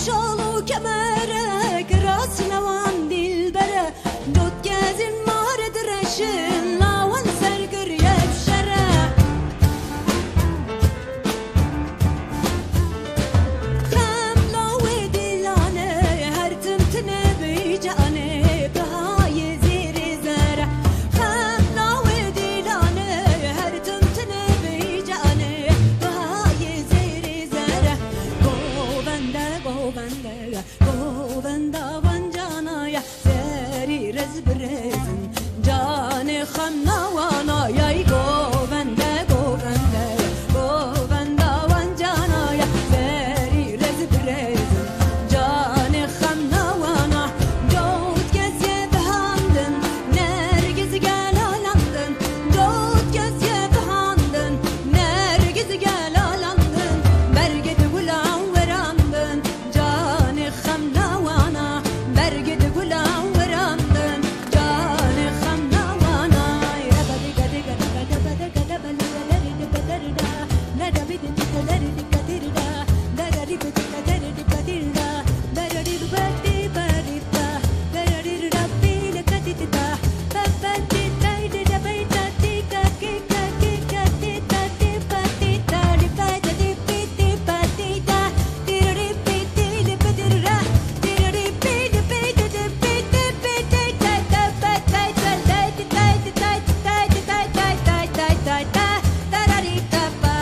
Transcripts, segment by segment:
شالو کمره کراس نوان دل بره دوت گزین مارد رشن لاون سرگر یبشره خم لاوی دلانه هر تمتنه بیجانه بهای زیر زره خم لاوی دلانه هر تمتنه بیجانه بهای زیر زره گوونده وانجانایا زری رز برزن جان خم نوانایا گوونده وانجانایا زری رز برزن جان خم نوانا دوت گزیه بهاندن نرگز گلالاندن دوت گزیه بهاندن نرگز گلالاندن برگد گلان ورandın canı xam nawana berged gulan ورandın canı xam nawana ya badi gadi gadi bada bada gada bala galeri de gaderida la da bidi galeri de gaderida la da di bidi galeri de gaderida berari badi barita berari rabbi le kadita babati tayde da baita tika kika kika tita tipatita lipata dipiti patita tirari piti lipatira tirari piti piti piti piti tata patata tata tata tata tata tarari tapa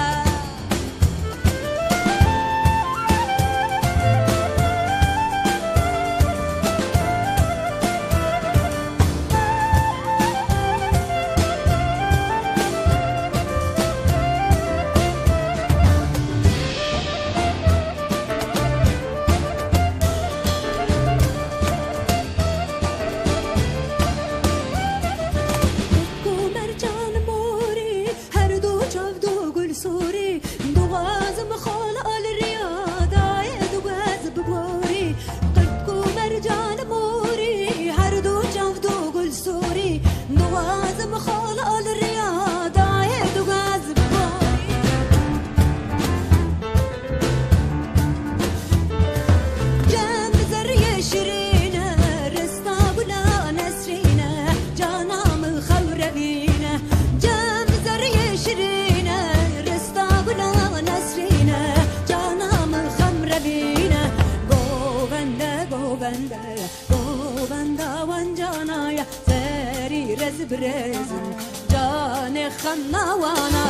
مرجان موري هردو جافدو قل سوري دوغازم خال آل الرياضة دوغاز ببوري قلبكو مرجان موري هردو جافدو قل سوري دوغازم خال آل الرياضة دوغاز ببوري جنب زرية شيرينة رستا بلا نسرينة جانام الخوربينة جنب زرية شيرينة رستا بلا نسرينة جانام الخمربينة جوونده وانجانايا سري رز برزن جان خم نوانا